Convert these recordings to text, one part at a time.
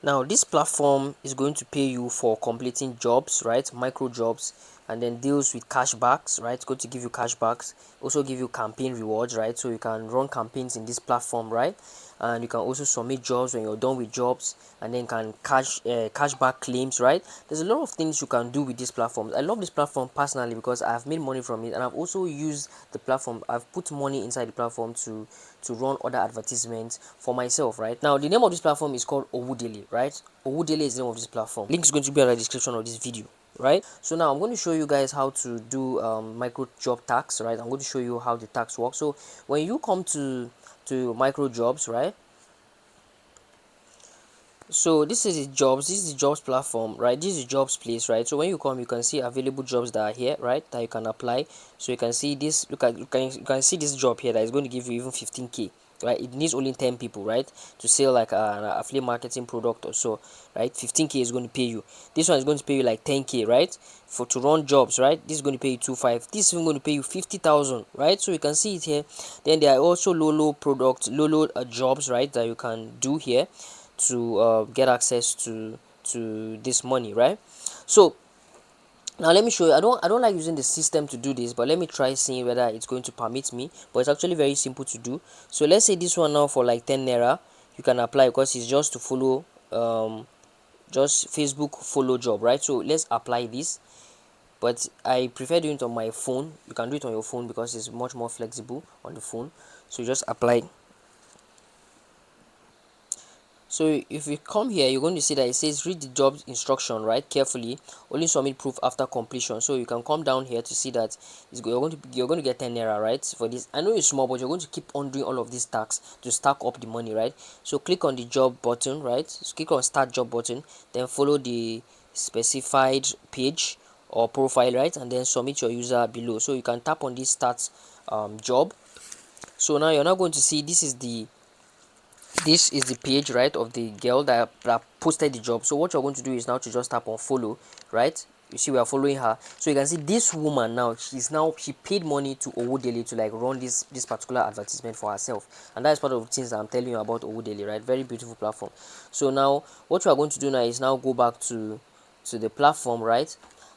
Now this platform is going to pay you for completing jobs, right? Micro jobs, and then deals with cashbacks, right? It's going to give you cashbacks, also give you campaign rewards, right? So you can run campaigns in this platform, right? And you can also submit jobs when you're done with jobs, and then can cashback claims, right? There's a lot of things you can do with this platform. I love this platform personally because I've made money from it, and I've also used the platform. I've put money inside the platform to run other advertisements for myself, right? Now the name of this platform is called Owudele, right? Owudele is the name of this platform. Link is going to be in the description of this video, right? So now I'm going to show you guys how to do micro job tax, right? I'm going to show you how the tax works. So when you come to micro jobs, right? So this is the jobs platform, right? This is the jobs place, right? So when you come, you can see available jobs that are here, right, that you can apply. So you can see this, look at, you can see this job here that is going to give you even 15k, right? It needs only 10 people, right, to sell like an affiliate marketing product or so, right? 15k is going to pay you. This one is going to pay you like 10k, right, for to run jobs, right? This is going to pay you 25. This is even going to pay you 50,000, right? So you can see it here. Then there are also low jobs, right, that you can do here to get access to this money, right? So now let me show you. I don't like using the system to do this, but let me try seeing whether it's going to permit me. But it's actually very simple to do. So let's say this one now for like 10 naira, you can apply because it's just to follow just Facebook follow job, right? So let's apply this, but I prefer doing it on my phone. You can do it on your phone because it's much more flexible on the phone. So you just apply. So if you come here, you're going to see that it says read the job instruction, right, carefully. Only submit proof after completion. So you can come down here to see that you're going to get 10 naira, right, for this. I know it's small, but you're going to keep on doing all of these tasks to stack up the money, right? So click on the job button, right? So click on start job button, then follow the specified page or profile, right, and then submit your user below. So you can tap on this start job. So now you're not going to see this is the page, right, of the girl that posted the job. So what you're going to do is now to just tap on follow, right? You see we are following her. So you can see this woman now, she paid money to Owodele to like run this particular advertisement for herself, and that is part of the things that I'm telling you about Owodele, right? Very beautiful platform. So now what we are going to do now is now go back to the platform, right,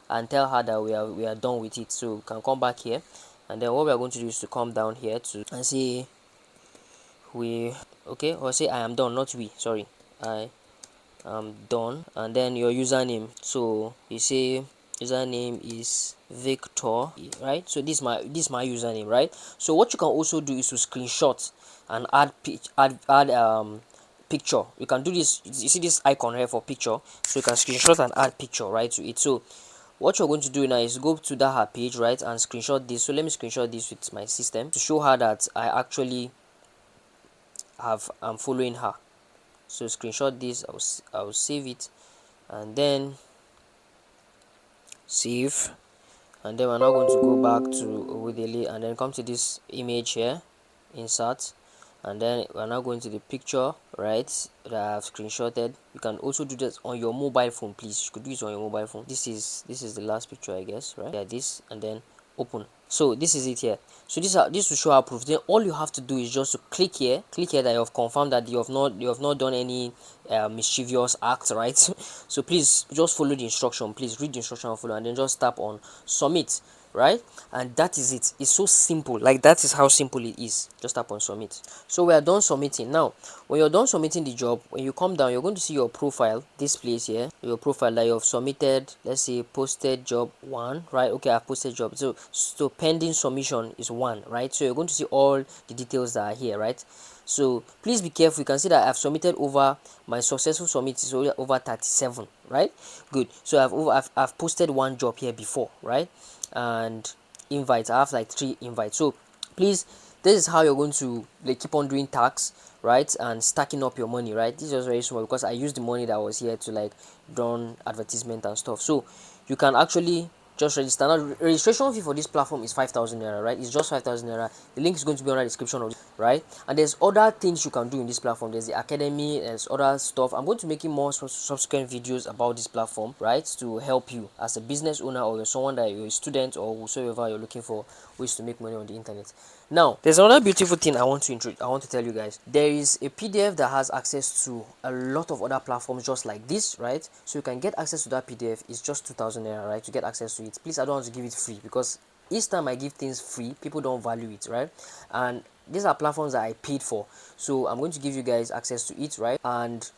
and tell her that we are done with it. So we can come back here, and then what we are going to do is to come down here to and see we okay, or say I am done, not we, sorry, I am done, and then your username. So you say username is Victor, right? So this is my username, right? So what you can also do is to screenshot and add picture. You can do this. You see this icon here for picture, so you can screenshot and add picture, right, to it. So what you're going to do now is go to that her page, right, and screenshot this. So let me screenshot this with my system to show her that I actually I'm following her. So screenshot this. I'll save it, and then save, and then we're now going to go back to Owodele and then come to this image here, insert, and then we're now going to the picture, right, that I've screenshotted. You can also do this on your mobile phone, please. You could do it on your mobile phone. This is the last picture, I guess, right? Yeah, this, and then open. So this is it here. So this will show our proof. Then all you have to do is just to click here that you have confirmed that you have not done any mischievous act, right? So please just follow the instruction. Please read the instruction and follow, and then just tap on submit, right? And that is it. It's so simple. Like, that is how simple it is. Just tap on submit. So we are done submitting. Now when you're done submitting the job, when you come down, you're going to see your profile, this place here, your profile that you have submitted. Let's say posted job 1, right? Okay, I've posted job. So pending submission is 1, right? So you're going to see all the details that are here, right? So please be careful. You can see that I've submitted over my successful submit is over 37, right? Good. So I've posted one job here before, right? And invites, I have like 3 invites. So please, this is how you're going to like keep on doing tax, right, and stacking up your money, right? This is just very small because I used the money that was here to like run advertisement and stuff. So you can actually just register. Now registration fee for this platform is 5,000 naira, right? It's just 5,000 naira. The link is going to be on the description of this, right? And there's other things you can do in this platform. There's the academy, there's other stuff. I'm going to making more subsequent videos about this platform, right, to help you as a business owner, or you're someone that you're a student or whosoever you're looking for ways to make money on the internet. Now there's another beautiful thing I want to tell you guys. There is a PDF that has access to a lot of other platforms just like this, right? So you can get access to that PDF. It's just 2,000 naira, right, to get access to it. Please, I don't want to give it free, because each time I give things free, people don't value it, right? And these are platforms that I paid for, so I'm going to give you guys access to it, right? And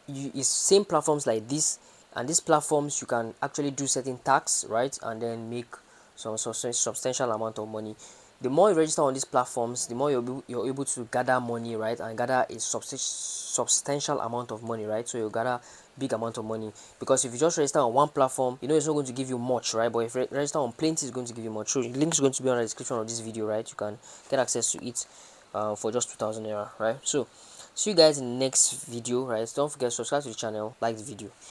it's same platforms like this, and these platforms you can actually do certain tasks, right, and then make some substantial amount of money. The more you register on these platforms, the more you're able to gather money, right, and gather a substantial amount of money, right? So you gather big amount of money, because if you just register on one platform, you know it's not going to give you much, right? But if you register on plenty, it's going to give you much. So the link is going to be on the description of this video, right? You can get access to it for just 2,000 naira, right? So see you guys in the next video, right? Don't forget to subscribe to the channel, like the video.